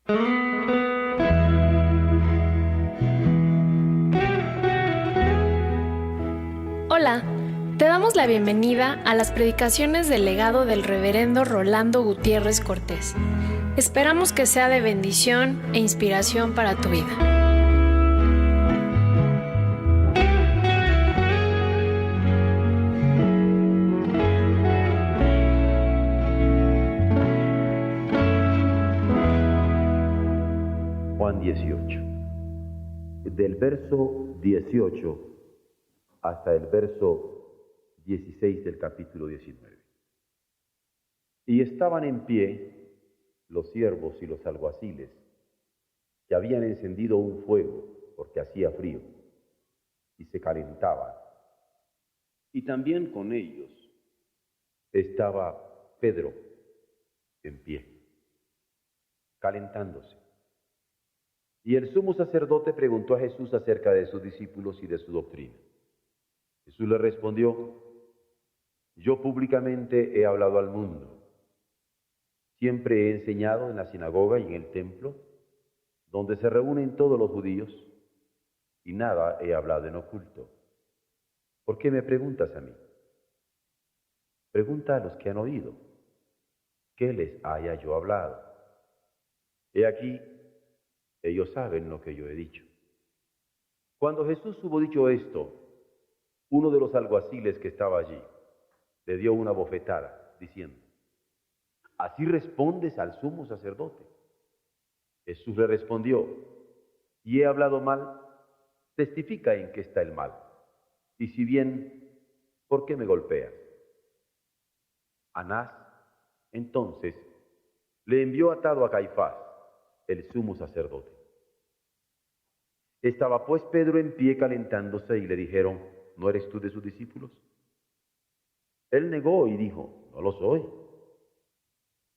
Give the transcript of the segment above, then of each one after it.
Hola, te damos la bienvenida a las predicaciones del legado del reverendo Rolando Gutiérrez Cortés. Esperamos que sea de bendición e inspiración para tu vida. Juan 18, del verso 18 hasta el verso 16 del capítulo 19. Y estaban en pie los siervos y los alguaciles, que habían encendido un fuego, porque hacía frío, y se calentaban. Y también con ellos estaba Pedro en pie, calentándose. Y el sumo sacerdote preguntó a Jesús acerca de sus discípulos y de su doctrina. Jesús le respondió: yo públicamente he hablado al mundo. Siempre he enseñado en la sinagoga y en el templo, donde se reúnen todos los judíos, y nada he hablado en oculto. ¿Por qué me preguntas a mí? Pregunta a los que han oído, ¿qué les haya yo hablado? He aquí, ellos saben lo que yo he dicho. Cuando Jesús hubo dicho esto, uno de los alguaciles que estaba allí le dio una bofetada, diciendo: ¿así respondes al sumo sacerdote? Jesús le respondió: ¿y he hablado mal? Testifica en qué está el mal. Y si bien, ¿por qué me golpeas? Anás, entonces, le envió atado a Caifás, el sumo sacerdote. Estaba pues Pedro en pie calentándose y le dijeron: ¿no eres tú de sus discípulos? Él negó y dijo: no lo soy.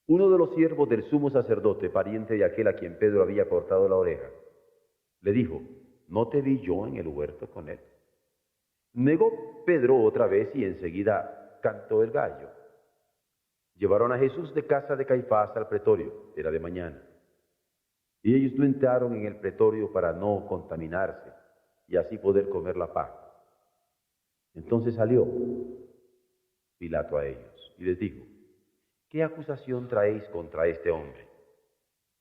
Uno de los siervos del sumo sacerdote, pariente de aquel a quien Pedro había cortado la oreja, le dijo: ¿no te vi yo en el huerto con él? Negó Pedro otra vez y enseguida cantó el gallo. Llevaron a Jesús de casa de Caifás al pretorio, era de mañana. Y ellos lo entraron en el pretorio para no contaminarse y así poder comer la paja. Entonces salió Pilato a ellos y les dijo: ¿qué acusación traéis contra este hombre?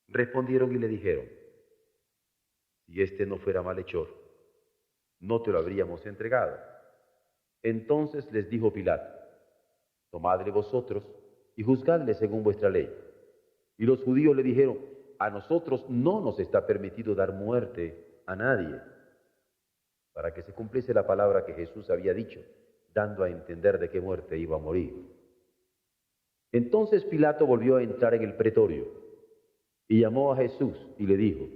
Respondieron y le dijeron: si este no fuera malhechor, no te lo habríamos entregado. Entonces les dijo Pilato: tomadle vosotros y juzgadle según vuestra ley. Y los judíos le dijeron: a nosotros no nos está permitido dar muerte a nadie, para que se cumpliese la palabra que Jesús había dicho, dando a entender de qué muerte iba a morir. Entonces Pilato volvió a entrar en el pretorio y llamó a Jesús y le dijo: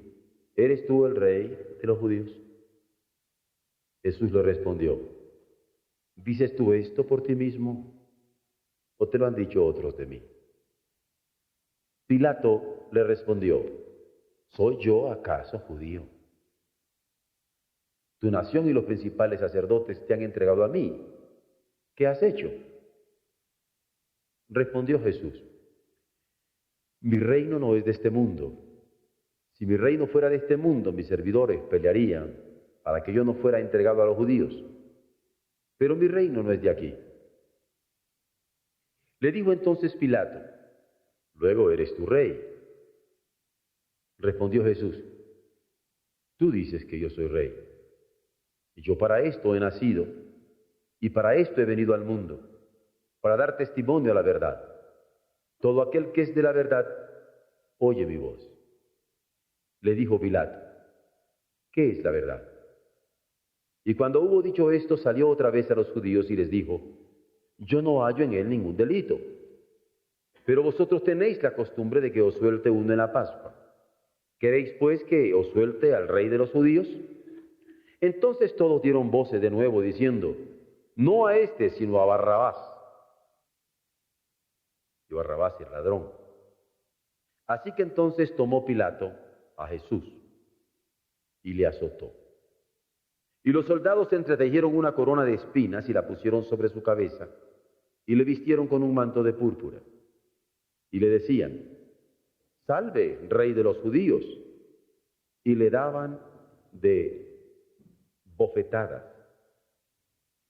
¿eres tú el rey de los judíos? Jesús le respondió: ¿dices tú esto por ti mismo o te lo han dicho otros de mí? Pilato le respondió: ¿soy yo acaso judío? Tu nación y los principales sacerdotes te han entregado a mí. ¿Qué has hecho? Respondió Jesús: mi reino no es de este mundo. Si mi reino fuera de este mundo, mis servidores pelearían para que yo no fuera entregado a los judíos. Pero mi reino no es de aquí. Le dijo entonces Pilato: luego eres tu rey. Respondió Jesús: tú dices que yo soy rey. Y yo para esto he nacido, y para esto he venido al mundo, para dar testimonio a la verdad. Todo aquel que es de la verdad, oye mi voz. Le dijo Pilato: ¿qué es la verdad? Y cuando hubo dicho esto, salió otra vez a los judíos y les dijo: yo no hallo en él ningún delito. Pero vosotros tenéis la costumbre de que os suelte uno en la Pascua. ¿Queréis pues que os suelte al rey de los judíos? Entonces todos dieron voces de nuevo, diciendo: no a este, sino a Barrabás. Y Barrabás el ladrón. Así que entonces tomó Pilato a Jesús y le azotó. Y los soldados entretejieron una corona de espinas y la pusieron sobre su cabeza, y le vistieron con un manto de púrpura. Y le decían: salve, rey de los judíos. Y le daban de bofetadas.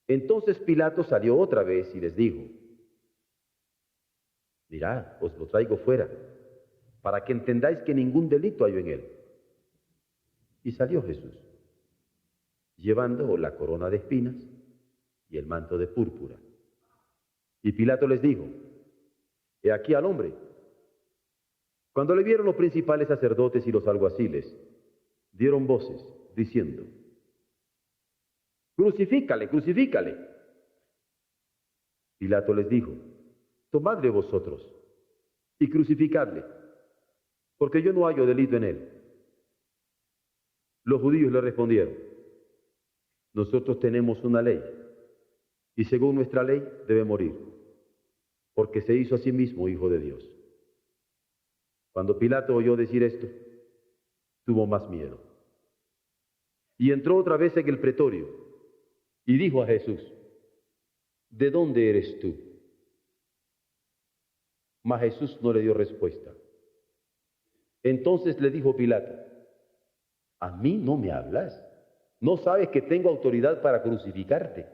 Entonces Pilato salió otra vez y les dijo: mirad, os lo traigo fuera, para que entendáis que ningún delito hay en él. Y salió Jesús, llevando la corona de espinas y el manto de púrpura. Y Pilato les dijo: he aquí al hombre. Cuando le vieron los principales sacerdotes y los alguaciles, dieron voces, diciendo: crucifícale, crucifícale. Pilato les dijo: tomadle vosotros y crucificadle, porque yo no hallo delito en él. Los judíos le respondieron: nosotros tenemos una ley, y según nuestra ley debe morir, porque se hizo a sí mismo hijo de Dios. Cuando Pilato oyó decir esto, tuvo más miedo. Y entró otra vez en el pretorio, y dijo a Jesús: ¿de dónde eres tú? Mas Jesús no le dio respuesta. Entonces le dijo Pilato: ¿a mí no me hablas? ¿No sabes que tengo autoridad para crucificarte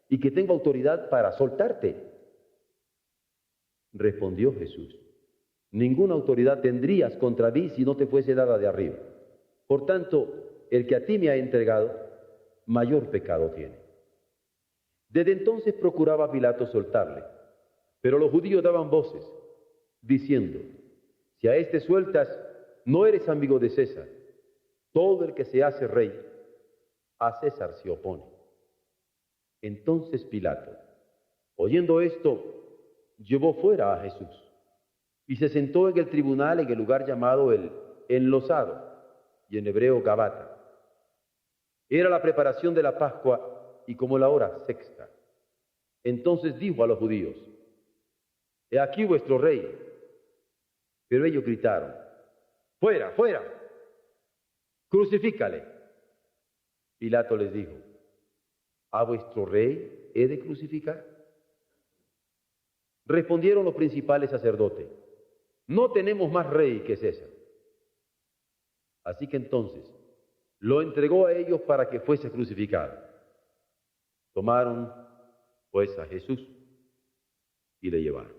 y que tengo autoridad para soltarte? Respondió Jesús: ninguna autoridad tendrías contra mí si no te fuese dada de arriba. Por tanto, el que a ti me ha entregado, mayor pecado tiene. Desde entonces procuraba Pilato soltarle, pero los judíos daban voces, diciendo: si a este sueltas, no eres amigo de César. Todo el que se hace rey, a César se opone. Entonces Pilato, oyendo esto, llevó fuera a Jesús y se sentó en el tribunal en el lugar llamado el Enlosado, y en hebreo Gabata. Era la preparación de la Pascua y como la hora sexta. Entonces dijo a los judíos: he aquí vuestro rey. Pero ellos gritaron: fuera, fuera, crucifícale. Pilato les dijo: ¿a vuestro rey he de crucificar? Respondieron los principales sacerdotes: no tenemos más rey que César. Así que entonces lo entregó a ellos para que fuese crucificado. Tomaron pues a Jesús y le llevaron.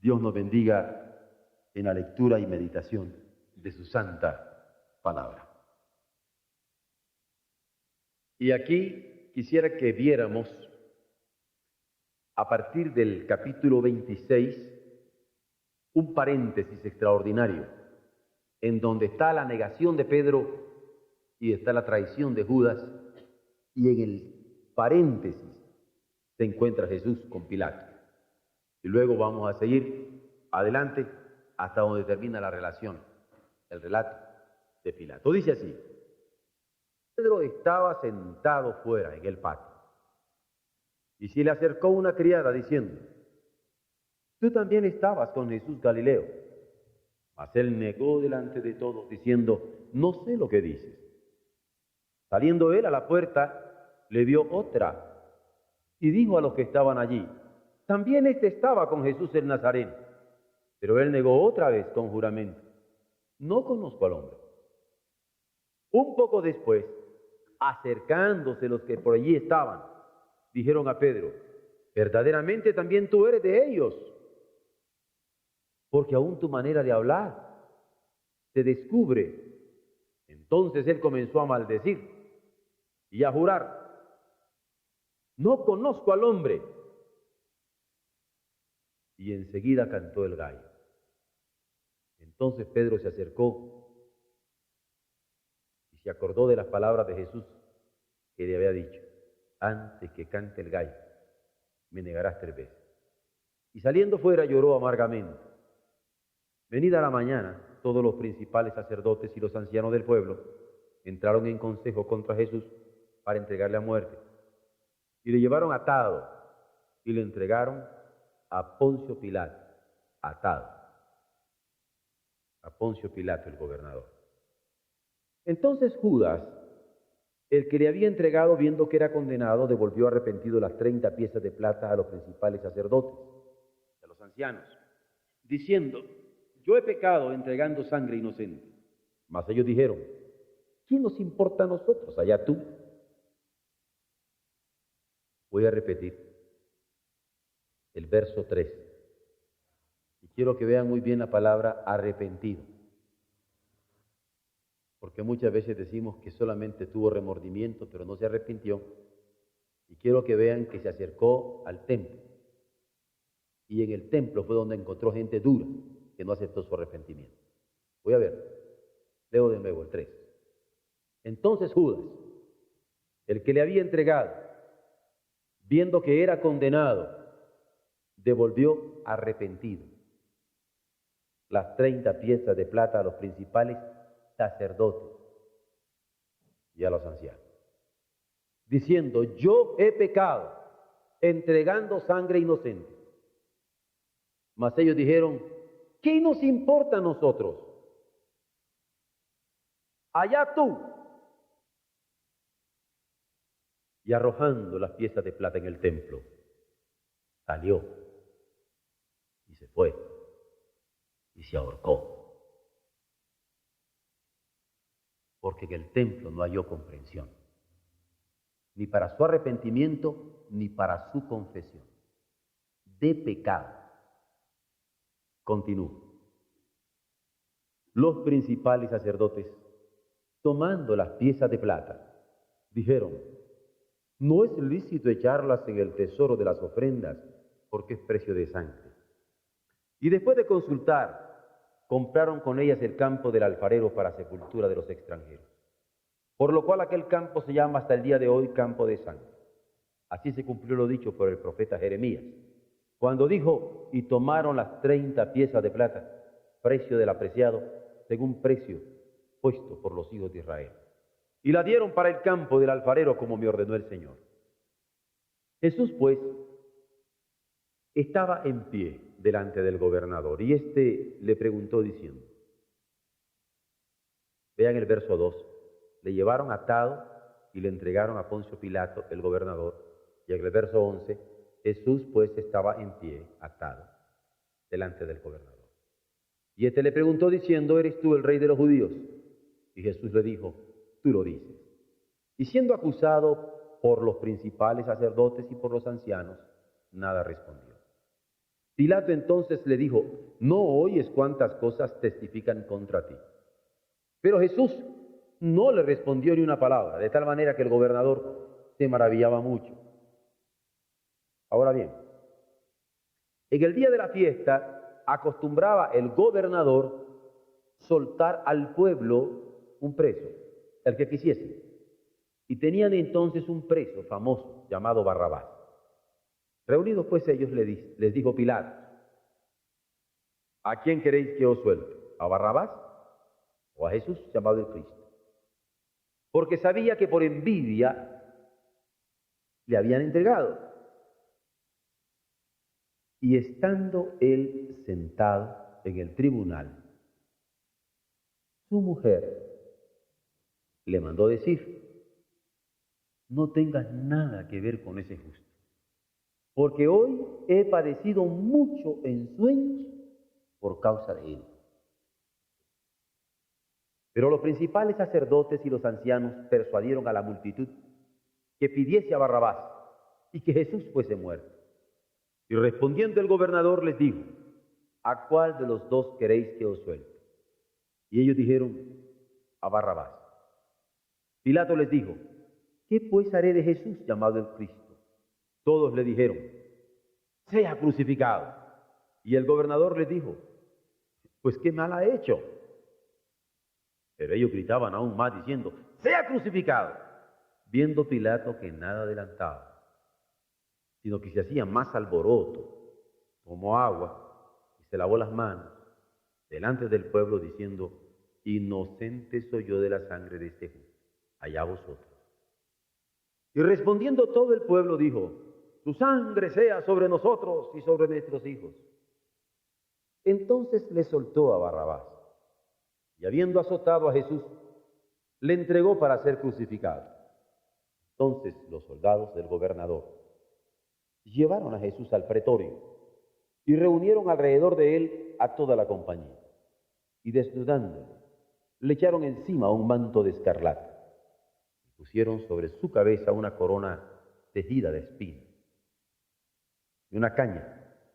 Dios nos bendiga en la lectura y meditación de su santa palabra. Y aquí quisiera que viéramos, a partir del capítulo 26, un paréntesis extraordinario, en donde está la negación de Pedro y está la traición de Judas, y en el paréntesis se encuentra Jesús con Pilato. Y luego vamos a seguir adelante hasta donde termina la relación, el relato de Pilato. Dice así: Pedro estaba sentado fuera en el patio, y se le acercó una criada diciendo: tú también estabas con Jesús Galileo. Mas él negó delante de todos, diciendo: no sé lo que dices. Saliendo él a la puerta, le vio otra, y dijo a los que estaban allí: también éste estaba con Jesús el Nazareno. Pero él negó otra vez con juramento: no conozco al hombre. Un poco después, acercándose los que por allí estaban, dijeron a Pedro: verdaderamente también tú eres de ellos, porque aún tu manera de hablar se descubre. Entonces él comenzó a maldecir y a jurar: no conozco al hombre. Y enseguida cantó el gallo. Entonces Pedro se acercó y se acordó de las palabras de Jesús que le había dicho: antes que cante el gallo, me negarás 3 veces. Y saliendo fuera lloró amargamente. Venida la mañana, todos los principales sacerdotes y los ancianos del pueblo entraron en consejo contra Jesús para entregarle a muerte. Y le llevaron atado y le entregaron a Poncio Pilato, atado. A Poncio Pilato, el gobernador. Entonces Judas, el que le había entregado, viendo que era condenado, devolvió arrepentido las 30 piezas de plata a los principales sacerdotes, a los ancianos, diciendo: yo he pecado entregando sangre inocente. Mas ellos dijeron, ¿quién nos importa a nosotros? Allá tú. Voy a repetir el verso 3. Y quiero que vean muy bien la palabra arrepentido. Porque muchas veces decimos que solamente tuvo remordimiento, pero no se arrepintió. Y quiero que vean que se acercó al templo. Y en el templo fue donde encontró gente dura que no aceptó su arrepentimiento. Voy a ver, leo de nuevo el 3. Entonces Judas, el que le había entregado, viendo que era condenado, devolvió arrepentido las 30 piezas de plata a los principales sacerdotes y a los ancianos, diciendo, yo he pecado entregando sangre inocente. Mas ellos dijeron, ¿qué nos importa a nosotros? Allá tú. Y arrojando las piezas de plata en el templo, salió y se fue y se ahorcó. Porque en el templo no halló comprensión, ni para su arrepentimiento, ni para su confesión de pecado. Continúo. Los principales sacerdotes, tomando las piezas de plata, dijeron, no es lícito echarlas en el tesoro de las ofrendas, porque es precio de sangre. Y después de consultar, compraron con ellas el campo del alfarero para sepultura de los extranjeros. Por lo cual aquel campo se llama hasta el día de hoy campo de sangre. Así se cumplió lo dicho por el profeta Jeremías, cuando dijo, y tomaron las 30 piezas de plata, precio del apreciado, según precio puesto por los hijos de Israel. Y la dieron para el campo del alfarero como me ordenó el Señor. Jesús, pues, estaba en pie delante del gobernador y éste le preguntó diciendo, vean el verso 2, le llevaron atado y le entregaron a Poncio Pilato, el gobernador, y en el verso 11, Jesús pues estaba en pie, atado, delante del gobernador. Y éste le preguntó diciendo, ¿eres tú el rey de los judíos? Y Jesús le dijo, tú lo dices. Y siendo acusado por los principales sacerdotes y por los ancianos, nada respondió. Pilato entonces le dijo, ¿no oyes cuántas cosas testifican contra ti? Pero Jesús no le respondió ni una palabra, de tal manera que el gobernador se maravillaba mucho. Ahora bien, en el día de la fiesta acostumbraba el gobernador soltar al pueblo un preso, el que quisiese. Y tenían entonces un preso famoso llamado Barrabás. Reunidos pues ellos les dijo Pilato, ¿a quién queréis que os suelte? ¿A Barrabás o a Jesús llamado el Cristo? Porque sabía que por envidia le habían entregado. Y estando él sentado en el tribunal, su mujer le mandó decir, no tengas nada que ver con ese justo, porque hoy he padecido mucho en sueños por causa de él. Pero los principales sacerdotes y los ancianos persuadieron a la multitud que pidiese a Barrabás y que Jesús fuese muerto. Y respondiendo el gobernador les dijo, ¿a cuál de los dos queréis que os suelte? Y ellos dijeron, a Barrabás. Pilato les dijo, ¿qué pues haré de Jesús llamado el Cristo? Todos le dijeron, sea crucificado. Y el gobernador les dijo, pues qué mal ha hecho. Pero ellos gritaban aún más diciendo, sea crucificado. Viendo Pilato que nada adelantaba, sino que se hacía más alboroto, tomó agua y se lavó las manos delante del pueblo diciendo, inocente soy yo de la sangre de este justo, allá vosotros. Y respondiendo todo el pueblo dijo, su sangre sea sobre nosotros y sobre nuestros hijos. Entonces le soltó a Barrabás, y habiendo azotado a Jesús, le entregó para ser crucificado. Entonces los soldados del gobernador llevaron a Jesús al pretorio y reunieron alrededor de él a toda la compañía. y desnudándole, le echaron encima un manto de escarlata y pusieron sobre su cabeza una corona tejida de espinas y una caña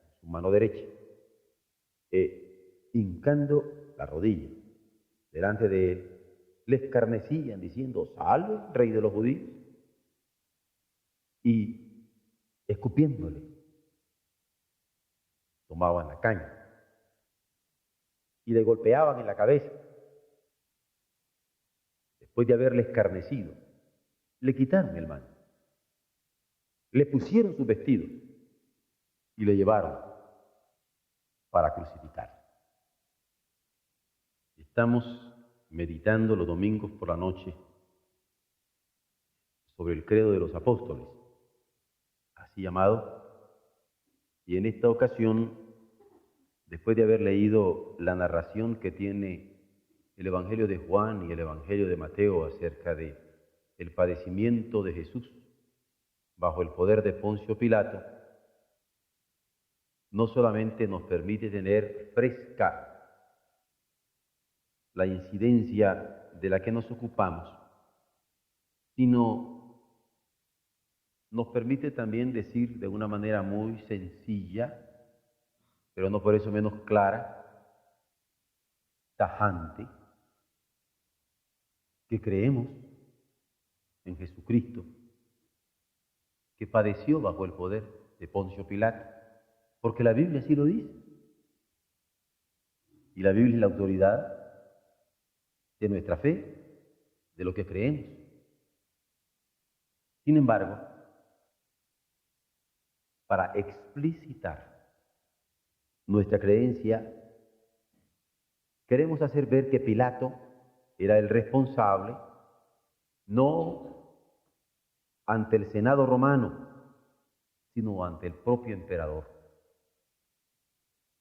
en su mano derecha, e hincando la rodilla delante de él, le escarnecían diciendo: salve, rey de los judíos, y escupiéndole tomaban la caña y le golpeaban en la cabeza. Después de haberle escarnecido, le quitaron el manto, le pusieron sus vestidos y le llevaron para crucificar. Estamos meditando los domingos por la noche sobre el credo de los apóstoles, así llamado, y en esta ocasión, después de haber leído la narración que tiene el Evangelio de Juan y el Evangelio de Mateo acerca de el padecimiento de Jesús bajo el poder de Poncio Pilato, no solamente nos permite tener fresca la incidencia de la que nos ocupamos, sino nos permite también decir de una manera muy sencilla, pero no por eso menos clara, tajante, que creemos en Jesucristo, que padeció bajo el poder de Poncio Pilato, porque la Biblia así lo dice. Y la Biblia es la autoridad de nuestra fe, de lo que creemos. Sin embargo, para explicitar nuestra creencia, queremos hacer ver que Pilato era el responsable, no ante el Senado romano, sino ante el propio emperador.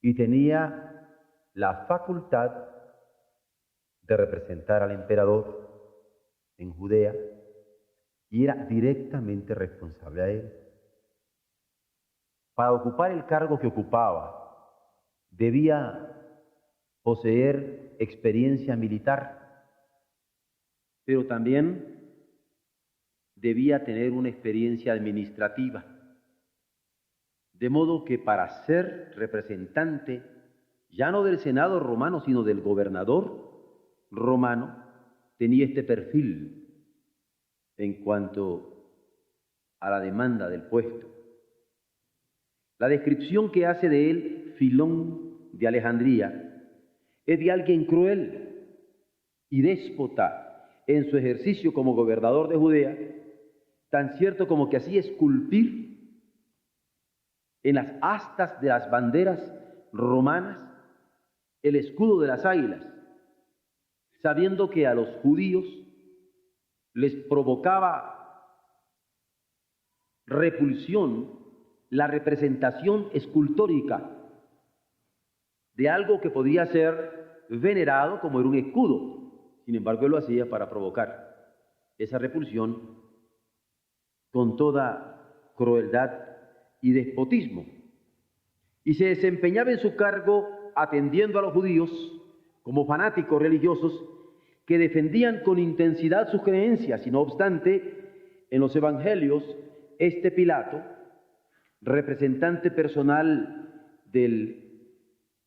Y tenía la facultad de representar al emperador en Judea y era directamente responsable a él. Para ocupar el cargo que ocupaba, debía poseer experiencia militar, pero también debía tener una experiencia administrativa. De modo que para ser representante, ya no del Senado romano, sino del gobernador romano, tenía este perfil en cuanto a la demanda del puesto. La descripción que hace de él Filón de Alejandría es de alguien cruel y déspota en su ejercicio como gobernador de Judea, tan cierto como que hacía esculpir en las astas de las banderas romanas el escudo de las águilas, sabiendo que a los judíos les provocaba repulsión la representación escultórica de algo que podía ser venerado como era un escudo. Sin embargo, él lo hacía para provocar esa repulsión con toda crueldad y despotismo. Y se desempeñaba en su cargo atendiendo a los judíos como fanáticos religiosos que defendían con intensidad sus creencias. Y no obstante, en los evangelios, este Pilato, representante personal del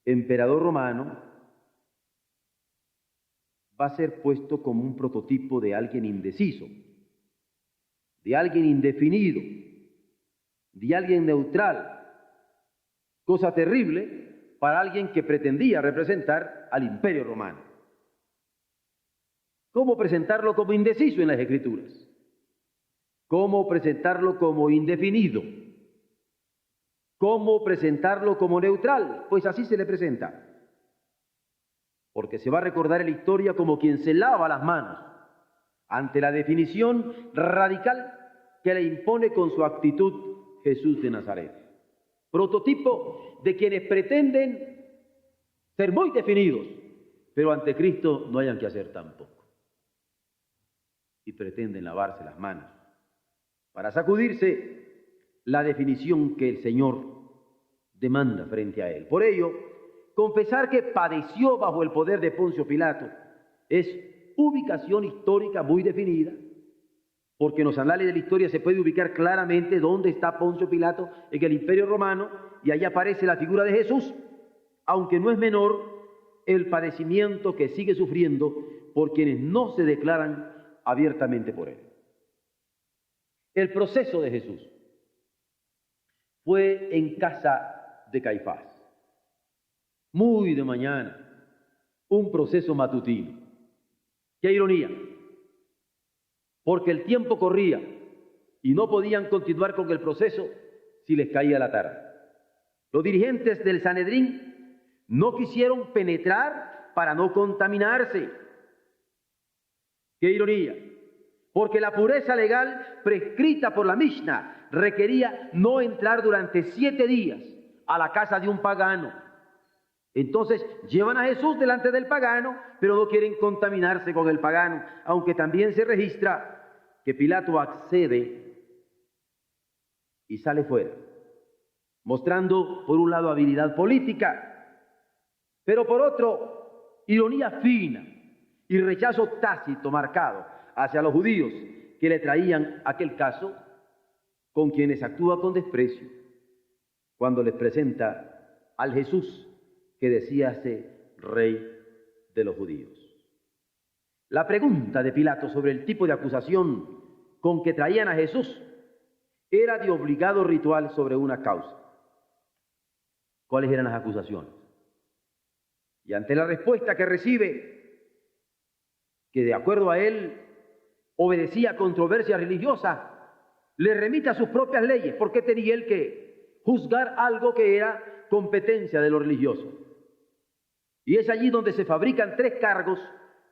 emperador romano, va a ser puesto como un prototipo de alguien indeciso, de alguien indefinido, de alguien neutral, cosa terrible para alguien que pretendía representar al imperio romano. ¿Cómo presentarlo como indeciso en las Escrituras? ¿Cómo presentarlo como indefinido? ¿Cómo presentarlo como neutral? Pues así se le presenta. Porque se va a recordar en la historia como quien se lava las manos ante la definición radical que le impone con su actitud Jesús de Nazaret. Prototipo de quienes pretenden ser muy definidos, pero ante Cristo no hayan que hacer tampoco. Y pretenden lavarse las manos para sacudirse la definición que el Señor demanda frente a él. Por ello, confesar que padeció bajo el poder de Poncio Pilato es ubicación histórica muy definida, porque en los anales de la historia se puede ubicar claramente dónde está Poncio Pilato en el Imperio Romano, y ahí aparece la figura de Jesús, aunque no es menor el padecimiento que sigue sufriendo por quienes no se declaran abiertamente por él. El proceso de Jesús fue en casa de Caifás, muy de mañana, un proceso matutino. ¡Qué ironía! Porque el tiempo corría y no podían continuar con el proceso si les caía la tarde. Los dirigentes del Sanedrín no quisieron penetrar para no contaminarse. ¡Qué ironía! Porque la pureza legal prescrita por la Mishnah requería no entrar durante 7 días a la casa de un pagano. Entonces llevan a Jesús delante del pagano, pero no quieren contaminarse con el pagano, aunque también se registra que Pilato accede y sale fuera, mostrando por un lado habilidad política, pero por otro ironía fina y rechazo tácito marcado hacia los judíos que le traían aquel caso, con quienes actúa con desprecio cuando les presenta al Jesús que decíase rey de los judíos. La pregunta de Pilato sobre el tipo de acusación con que traían a Jesús era de obligado ritual sobre una causa. ¿Cuáles eran las acusaciones? Y ante la respuesta que recibe, que de acuerdo a él obedecía a controversia religiosa, le remite a sus propias leyes, porque tenía él que juzgar algo que era competencia de lo religioso. Y es allí donde se fabrican 3 cargos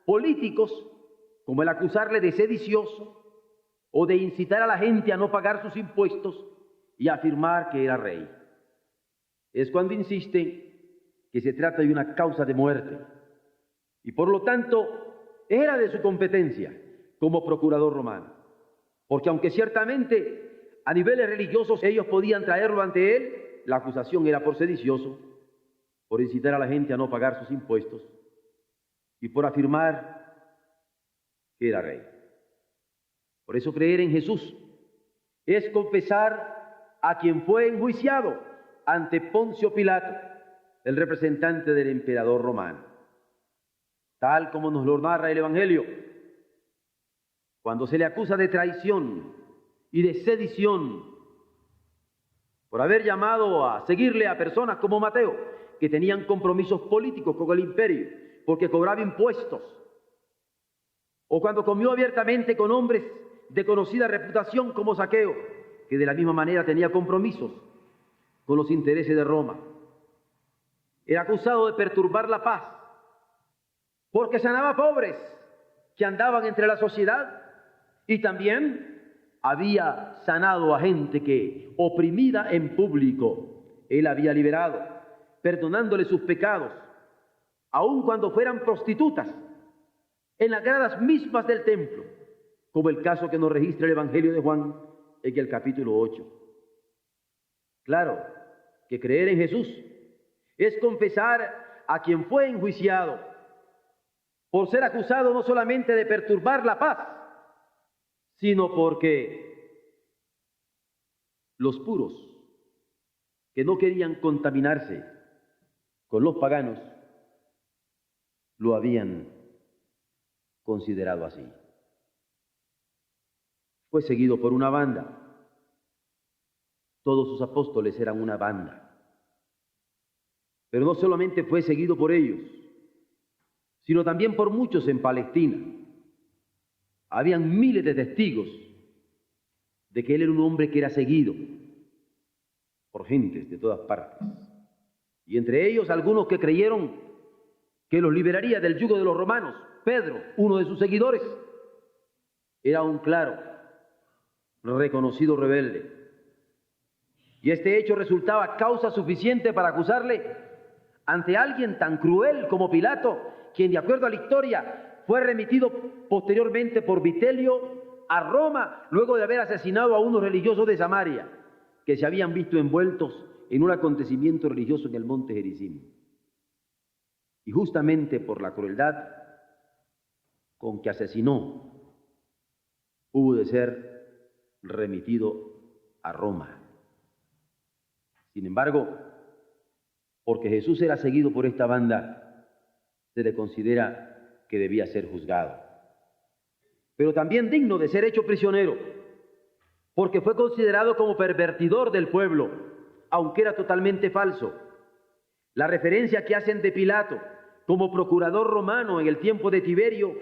políticos, como el acusarle de sedicioso o de incitar a la gente a no pagar sus impuestos y afirmar que era rey. Es cuando insiste que se trata de una causa de muerte y por lo tanto era de su competencia como procurador romano, porque aunque ciertamente a niveles religiosos ellos podían traerlo ante él, la acusación era por sedicioso, por incitar a la gente a no pagar sus impuestos y por afirmar que era rey. Por eso creer en Jesús es confesar a quien fue enjuiciado ante Poncio Pilato, el representante del emperador romano. Tal como nos lo narra el Evangelio, cuando se le acusa de traición y de sedición por haber llamado a seguirle a personas como Mateo, que tenían compromisos políticos con el imperio, porque cobraba impuestos, o cuando comió abiertamente con hombres de conocida reputación como Zaqueo, que de la misma manera tenía compromisos con los intereses de Roma. Era acusado de perturbar la paz, porque sanaba pobres que andaban entre la sociedad, y también había sanado a gente que, oprimida en público, él había liberado, perdonándole sus pecados, aun cuando fueran prostitutas, en las gradas mismas del templo, como el caso que nos registra el Evangelio de Juan en el capítulo 8. Claro que creer en Jesús es confesar a quien fue enjuiciado por ser acusado no solamente de perturbar la paz, sino porque los puros que no querían contaminarse con los paganos lo habían considerado así. Fue seguido por una banda. Todos sus apóstoles eran una banda. Pero no solamente fue seguido por ellos, sino también por muchos en Palestina. Habían miles de testigos de que él era un hombre que era seguido por gentes de todas partes. Y entre ellos algunos que creyeron que los liberaría del yugo de los romanos. Pedro, uno de sus seguidores, era un claro, reconocido rebelde. Y este hecho resultaba causa suficiente para acusarle ante alguien tan cruel como Pilato, quien de acuerdo a la historia fue remitido posteriormente por Vitelio a Roma, luego de haber asesinado a unos religiosos de Samaria, que se habían visto envueltos en un acontecimiento religioso en el monte Gerizim. y justamente por la crueldad con que asesinó, hubo de ser remitido a Roma. Sin embargo, porque Jesús era seguido por esta banda, se le considera que debía ser juzgado, pero también digno de ser hecho prisionero, porque fue considerado como pervertidor del pueblo, aunque era totalmente falso. La referencia que hacen de Pilato como procurador romano en el tiempo de Tiberio,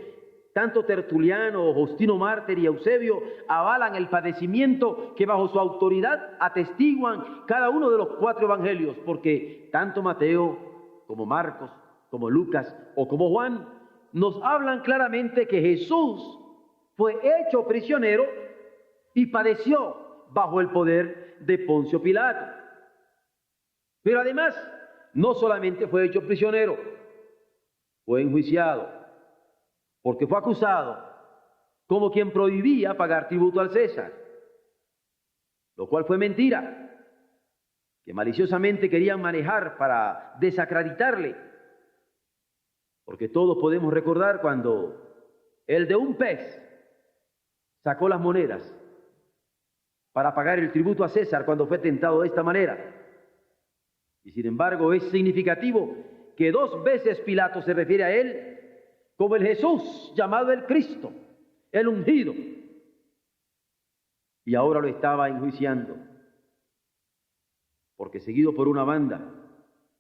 tanto Tertuliano, Justino Mártir y Eusebio avalan el padecimiento que bajo su autoridad atestiguan cada uno de los 4 evangelios, porque tanto Mateo como Marcos, como Lucas o como Juan nos hablan claramente que Jesús fue hecho prisionero y padeció bajo el poder de Poncio Pilato. Pero además, no solamente fue hecho prisionero, fue enjuiciado, porque fue acusado como quien prohibía pagar tributo al César, lo cual fue mentira, que maliciosamente querían manejar para desacreditarle, porque todos podemos recordar cuando el de un pez sacó las monedas para pagar el tributo a César cuando fue tentado de esta manera. Y sin embargo es significativo que 2 veces Pilato se refiere a él como el Jesús llamado el Cristo, el ungido. Y ahora lo estaba enjuiciando, porque seguido por una banda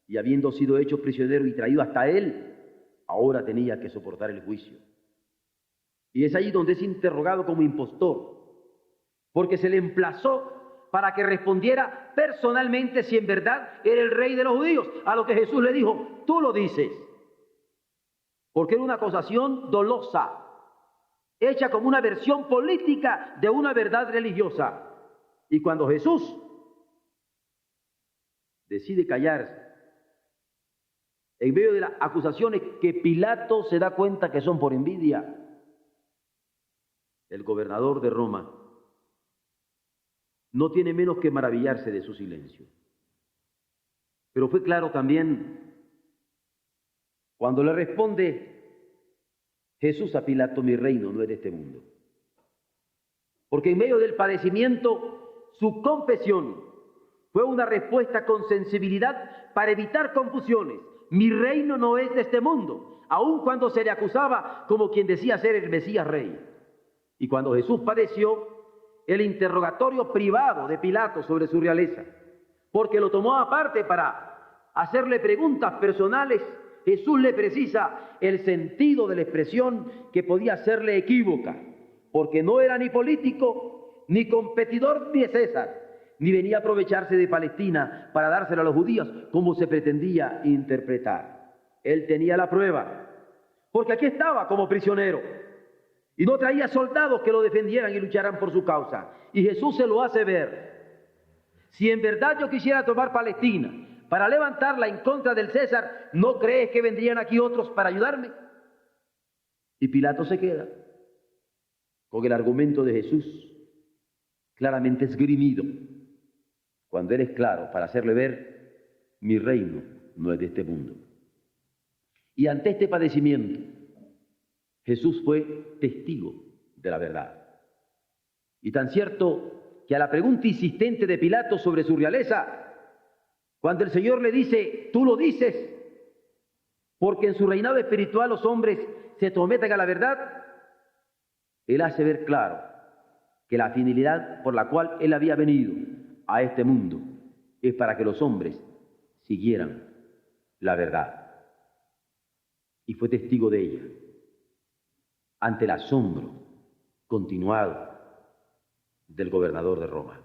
y habiendo sido hecho prisionero y traído hasta él, ahora tenía que soportar el juicio. Y es allí donde es interrogado como impostor, porque se le emplazó para que respondiera personalmente si en verdad era el rey de los judíos, a lo que Jesús le dijo: tú lo dices, porque era una acusación dolosa, hecha como una versión política de una verdad religiosa. Y cuando Jesús decide callarse, en medio de las acusaciones que Pilato se da cuenta que son por envidia, el gobernador de Roma no tiene menos que maravillarse de su silencio. Pero fue claro también cuando le responde Jesús a Pilato: mi reino no es de este mundo. Porque en medio del padecimiento, su confesión fue una respuesta con sensibilidad para evitar confusiones. Mi reino no es de este mundo, aun cuando se le acusaba como quien decía ser el Mesías rey. Y cuando Jesús padeció, el interrogatorio privado de Pilato sobre su realeza, porque lo tomó aparte para hacerle preguntas personales, Jesús le precisa el sentido de la expresión que podía serle equívoca, porque no era ni político, ni competidor de César, ni venía a aprovecharse de Palestina para dársela a los judíos, como se pretendía interpretar. Él tenía la prueba, porque aquí estaba como prisionero, y no traía soldados que lo defendieran y lucharan por su causa. Y Jesús se lo hace ver. Si en verdad yo quisiera tomar Palestina para levantarla en contra del César, ¿no crees que vendrían aquí otros para ayudarme? Y Pilato se queda con el argumento de Jesús claramente esgrimido, cuando él es claro para hacerle ver: mi reino no es de este mundo. Y ante este padecimiento, Jesús fue testigo de la verdad. Y tan cierto que a la pregunta insistente de Pilato sobre su realeza, cuando el Señor le dice: tú lo dices, porque en su reinado espiritual los hombres se someten a la verdad, él hace ver claro que la finalidad por la cual él había venido a este mundo es para que los hombres siguieran la verdad. Y fue testigo de ella ante el asombro continuado del gobernador de Roma.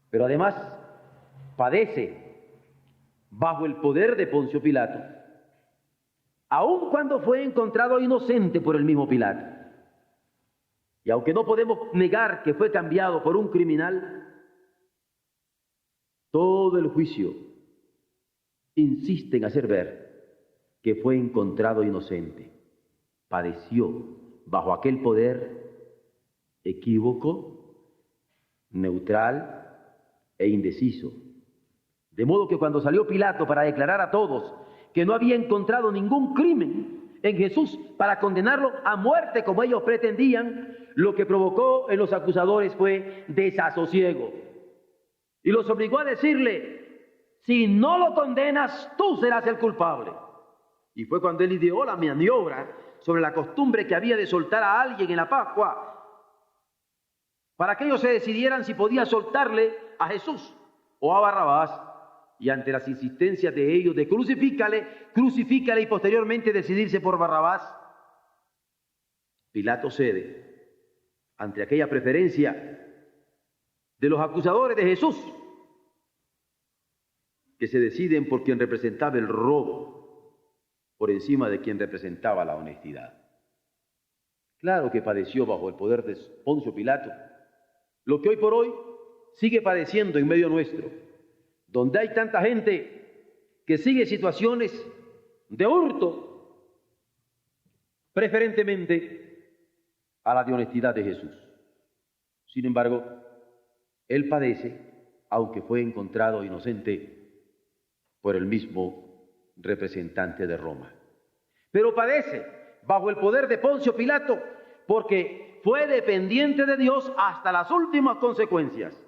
Pero además padece bajo el poder de Poncio Pilato, aun cuando fue encontrado inocente por el mismo Pilato. Y aunque no podemos negar que fue cambiado por un criminal, todo el juicio insiste en hacer ver que fue encontrado inocente. Padeció bajo aquel poder equívoco, neutral e indeciso. De modo que cuando salió Pilato para declarar a todos que no había encontrado ningún crimen en Jesús para condenarlo a muerte como ellos pretendían, lo que provocó en los acusadores fue desasosiego. Y los obligó a decirle: si no lo condenas, tú serás el culpable. Y fue cuando él ideó la maniobra sobre la costumbre que había de soltar a alguien en la Pascua, para que ellos se decidieran si podían soltarle a Jesús o a Barrabás. Y ante las insistencias de ellos de crucifícale y posteriormente decidirse por Barrabás, Pilato cede ante aquella preferencia de los acusadores de Jesús, que se deciden por quien representaba el robo por encima de quien representaba la honestidad. Claro que padeció bajo el poder de Poncio Pilato lo que hoy por hoy sigue padeciendo en medio nuestro, donde hay tanta gente que sigue situaciones de hurto, preferentemente a la de honestidad de Jesús. Sin embargo, él padece, aunque fue encontrado inocente por el mismo representante de Roma. Pero padece bajo el poder de Poncio Pilato, porque fue dependiente de Dios hasta las últimas consecuencias.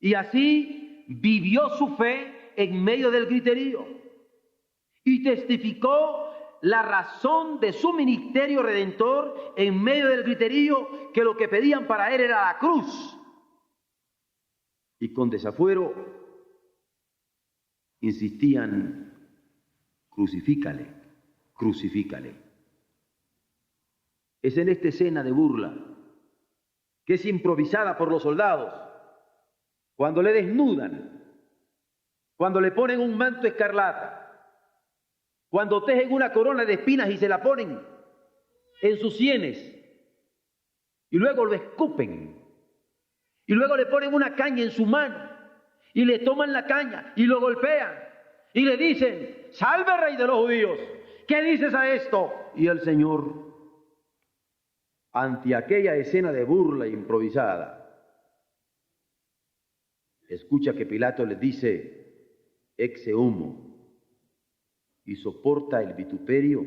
Y así vivió su fe en medio del griterío y testificó la razón de su ministerio redentor en medio del griterío, que lo que pedían para él era la cruz. Y con desafuero insistían: crucifícale, crucifícale. Es en esta escena de burla, que es improvisada por los soldados, cuando le desnudan, cuando le ponen un manto escarlata, cuando tejen una corona de espinas y se la ponen en sus sienes, y luego lo escupen, y luego le ponen una caña en su mano, y le toman la caña y lo golpean, y le dicen: salve, rey de los judíos, ¿qué dices a esto? Y el Señor, ante aquella escena de burla improvisada, escucha que Pilato le dice: exe homo, y soporta el vituperio,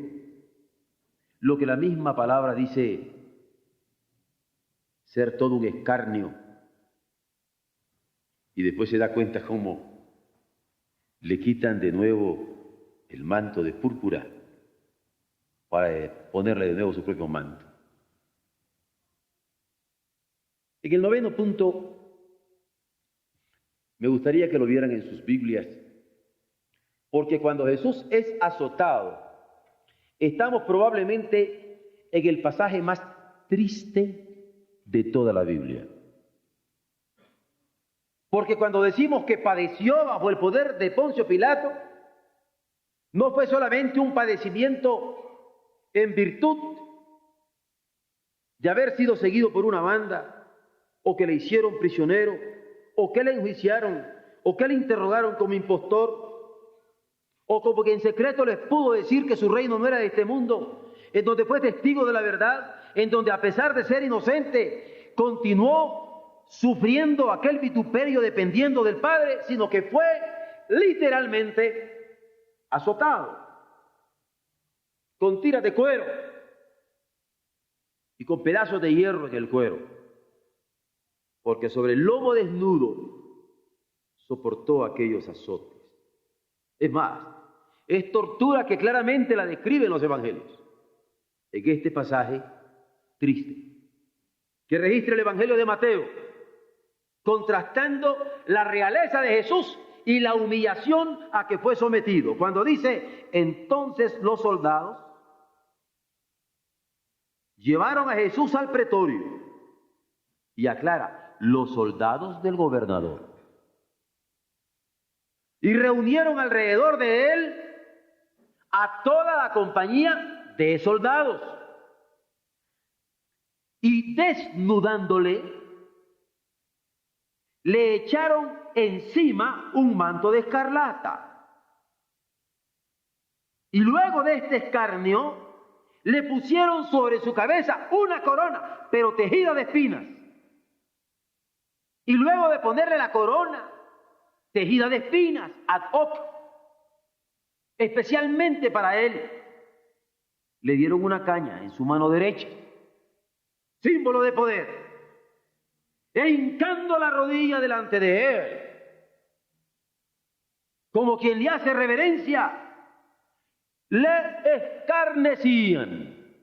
lo que la misma palabra dice ser todo un escarnio. Y después se da cuenta cómo le quitan de nuevo el manto de púrpura para ponerle de nuevo su propio manto. En el 9º punto, me gustaría que lo vieran en sus Biblias, porque cuando Jesús es azotado, estamos probablemente en el pasaje más triste de toda la Biblia. Porque cuando decimos que padeció bajo el poder de Poncio Pilato, no fue solamente un padecimiento en virtud de haber sido seguido por una banda, o que le hicieron prisionero, o que le enjuiciaron, o que le interrogaron como impostor, o como que en secreto les pudo decir que su reino no era de este mundo, en donde fue testigo de la verdad, en donde a pesar de ser inocente, continuó sufriendo aquel vituperio dependiendo del Padre, sino que fue literalmente azotado con tiras de cuero y con pedazos de hierro en el cuero, porque sobre el lomo desnudo soportó aquellos azotes. Es más, es tortura que claramente la describen los evangelios. En este pasaje triste que registra el Evangelio de Mateo, contrastando la realeza de Jesús y la humillación a que fue sometido, cuando dice: entonces los soldados llevaron a Jesús al pretorio, y aclara: los soldados del gobernador, y reunieron alrededor de él a toda la compañía de soldados, y desnudándole, le echaron encima un manto de escarlata, y luego de este escarnio le pusieron sobre su cabeza una corona, pero tejida de espinas. Y luego de ponerle la corona tejida de espinas ad hoc, Especialmente para él, le dieron una caña en su mano derecha, símbolo de poder, e hincando la rodilla delante de él, como quien le hace reverencia, le escarnecían,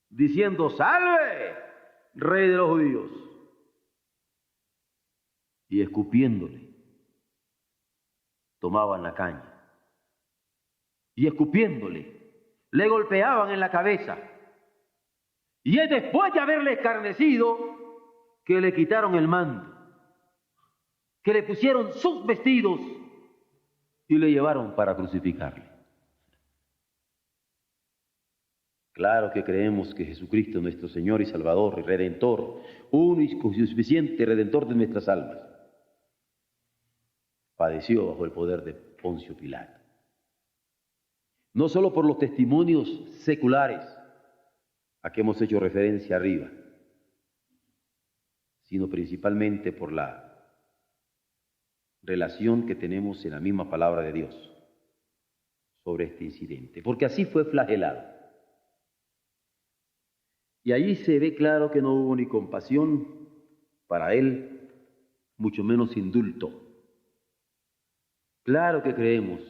diciendo: salve, rey de los judíos. Y escupiéndole, tomaban la caña. Y escupiéndole, le golpeaban en la cabeza. Y es después de haberle escarnecido que le quitaron el manto, que le pusieron sus vestidos y le llevaron para crucificarle. Claro que creemos que Jesucristo, nuestro Señor y Salvador y Redentor, único y suficiente Redentor de nuestras almas, padeció bajo el poder de Poncio Pilato. No solo por los testimonios seculares a que hemos hecho referencia arriba, sino principalmente por la relación que tenemos en la misma palabra de Dios sobre este incidente, porque así fue flagelado. Y allí se ve claro que no hubo ni compasión para él, mucho menos indulto. Claro que creemos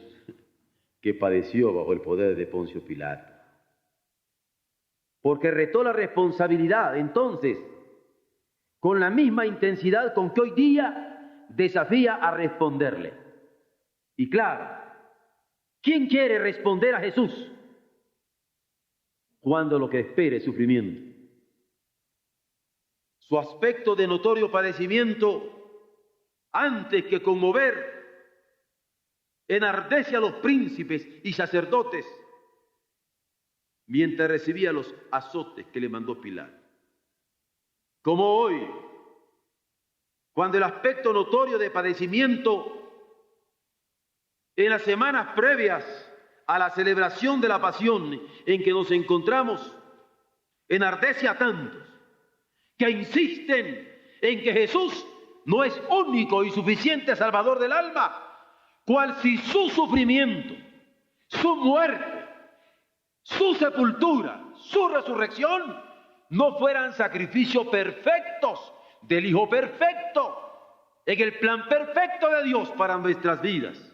que padeció bajo el poder de Poncio Pilato, porque retó la responsabilidad entonces con la misma intensidad con que hoy día desafía a responderle. Y claro, ¿quién quiere responder a Jesús cuando lo que espera es sufrimiento? Su aspecto de notorio padecimiento, antes que conmover, enardece a los príncipes y sacerdotes mientras recibía los azotes que le mandó Pilato. Como hoy, cuando el aspecto notorio de padecimiento en las semanas previas a la celebración de la pasión en que nos encontramos enardece a tantos que insisten en que Jesús no es único y suficiente Salvador del alma, cual si su sufrimiento, su muerte, su sepultura, su resurrección no fueran sacrificios perfectos del Hijo perfecto, en el plan perfecto de Dios para nuestras vidas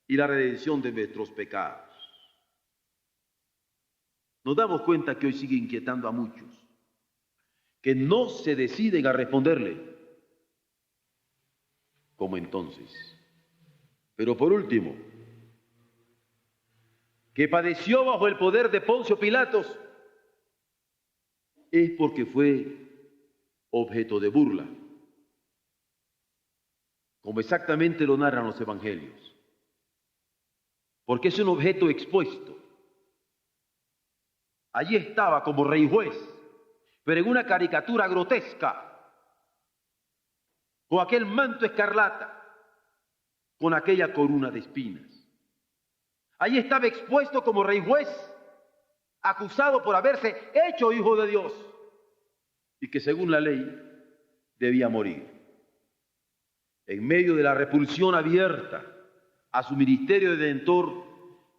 y la redención de nuestros pecados. Nos damos cuenta que hoy sigue inquietando a muchos, que no se deciden a responderle como entonces. Pero por último, que padeció bajo el poder de Poncio Pilatos es porque fue objeto de burla, como exactamente lo narran los evangelios, porque es un objeto expuesto. Allí estaba como rey juez, pero en una caricatura grotesca, con aquel manto escarlata, con aquella corona de espinas. Allí estaba expuesto como rey juez, acusado por haberse hecho hijo de Dios y que según la ley debía morir. En medio de la repulsión abierta a su ministerio de redentor,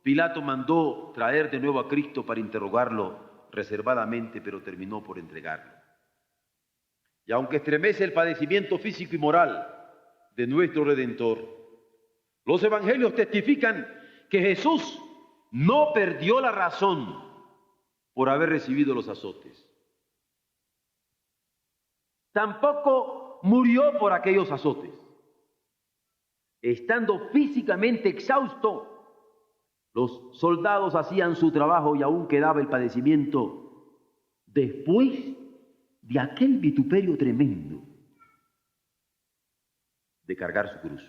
Pilato mandó traer de nuevo a Cristo para interrogarlo reservadamente, pero terminó por entregarlo. Y aunque estremece el padecimiento físico y moral de nuestro Redentor, los evangelios testifican que Jesús no perdió la razón por haber recibido los azotes. Tampoco murió por aquellos azotes. Estando físicamente exhausto, los soldados hacían su trabajo y aún quedaba el padecimiento después de aquel vituperio tremendo de cargar su cruz.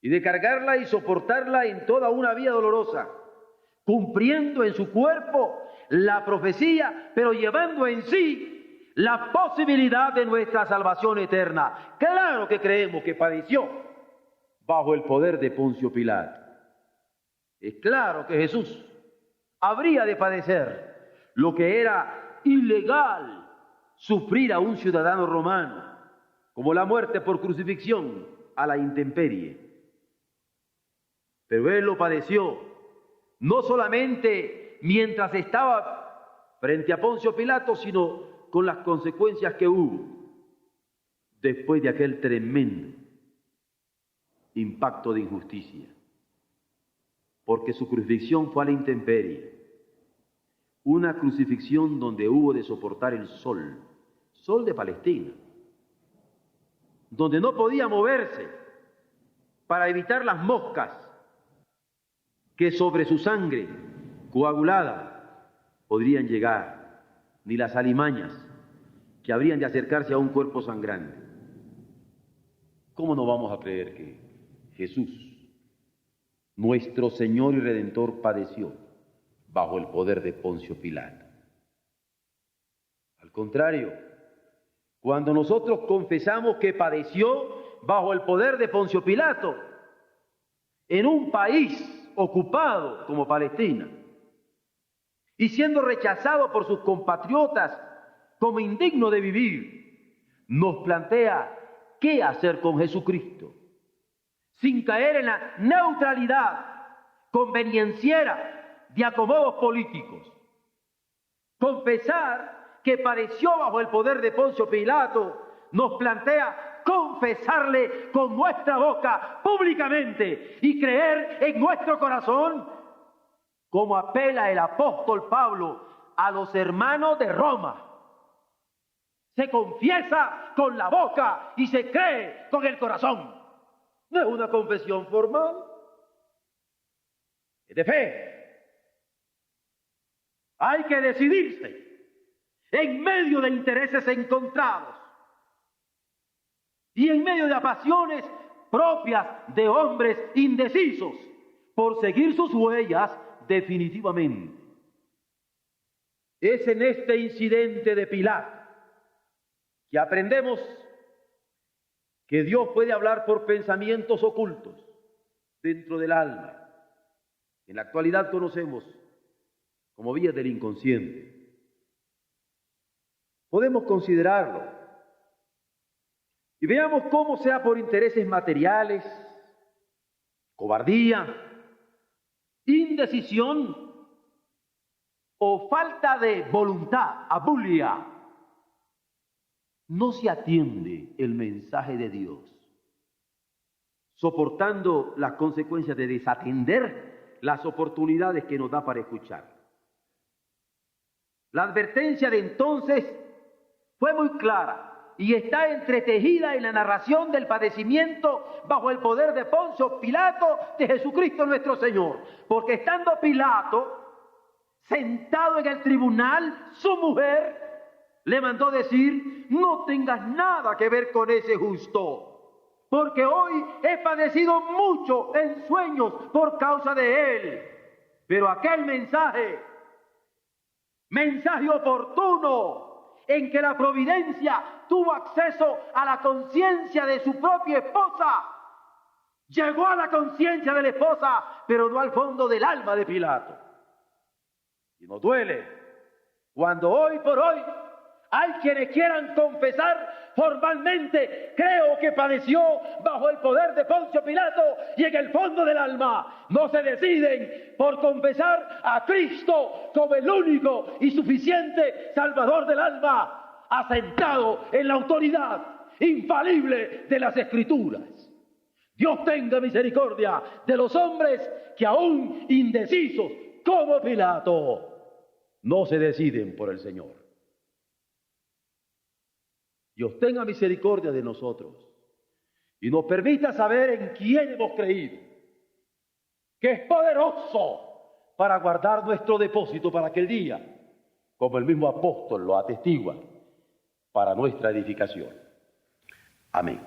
Y de cargarla y soportarla en toda una vida dolorosa, cumpliendo en su cuerpo la profecía, pero llevando en sí la posibilidad de nuestra salvación eterna. Claro que creemos que padeció bajo el poder de Poncio Pilato. Es claro que Jesús habría de padecer lo que era ilegal sufrir a un ciudadano romano, como la muerte por crucifixión a la intemperie. Pero él lo padeció, no solamente mientras estaba frente a Poncio Pilato, sino con las consecuencias que hubo después de aquel tremendo impacto de injusticia, porque su crucifixión fue a la intemperie, una crucifixión donde hubo de soportar el sol de Palestina, donde no podía moverse para evitar las moscas que sobre su sangre coagulada podrían llegar, ni las alimañas que habrían de acercarse a un cuerpo sangrante. ¿Cómo no vamos a creer que Jesús, nuestro Señor y Redentor, padeció bajo el poder de Poncio Pilato? Al contrario, cuando nosotros confesamos que padeció bajo el poder de Poncio Pilato, en un país ocupado como Palestina, y siendo rechazado por sus compatriotas como indigno de vivir, nos plantea qué hacer con Jesucristo, sin caer en la neutralidad convenienciera de acomodos políticos. Confesar que padeció bajo el poder de Poncio Pilato nos plantea confesarle con nuestra boca públicamente y creer en nuestro corazón, como apela el apóstol Pablo a los hermanos de Roma. Se confiesa con la boca y se cree con el corazón. No es una confesión formal, es de fe. Hay que decidirse en medio de intereses encontrados y en medio de pasiones propias de hombres indecisos por seguir sus huellas definitivamente. Es en este incidente de Pilato que aprendemos que Dios puede hablar por pensamientos ocultos dentro del alma. En la actualidad conocemos como vías del inconsciente. Podemos considerarlo y veamos cómo, sea por intereses materiales, cobardía, indecisión o falta de voluntad, abulia, no se atiende el mensaje de Dios, soportando las consecuencias de desatender las oportunidades que nos da para escuchar. La advertencia de entonces fue muy clara y está entretejida en la narración del padecimiento bajo el poder de Poncio Pilato de Jesucristo nuestro Señor, porque estando Pilato sentado en el tribunal, su mujer le mandó decir: no tengas nada que ver con ese justo, porque hoy he padecido mucho en sueños por causa de él. Pero aquel mensaje oportuno, en que la providencia tuvo acceso a la conciencia de su propia esposa, llegó a la conciencia de la esposa, pero no al fondo del alma de Pilato. Y nos duele cuando hoy por hoy hay quienes quieran confesar formalmente: creo que padeció bajo el poder de Poncio Pilato, y en el fondo del alma no se deciden por confesar a Cristo como el único y suficiente Salvador del alma, asentado en la autoridad infalible de las Escrituras. Dios tenga misericordia de los hombres que, aún indecisos como Pilato, no se deciden por el Señor. Dios tenga misericordia de nosotros y nos permita saber en quién hemos creído, que es poderoso para guardar nuestro depósito para aquel día, como el mismo apóstol lo atestigua, para nuestra edificación. Amén.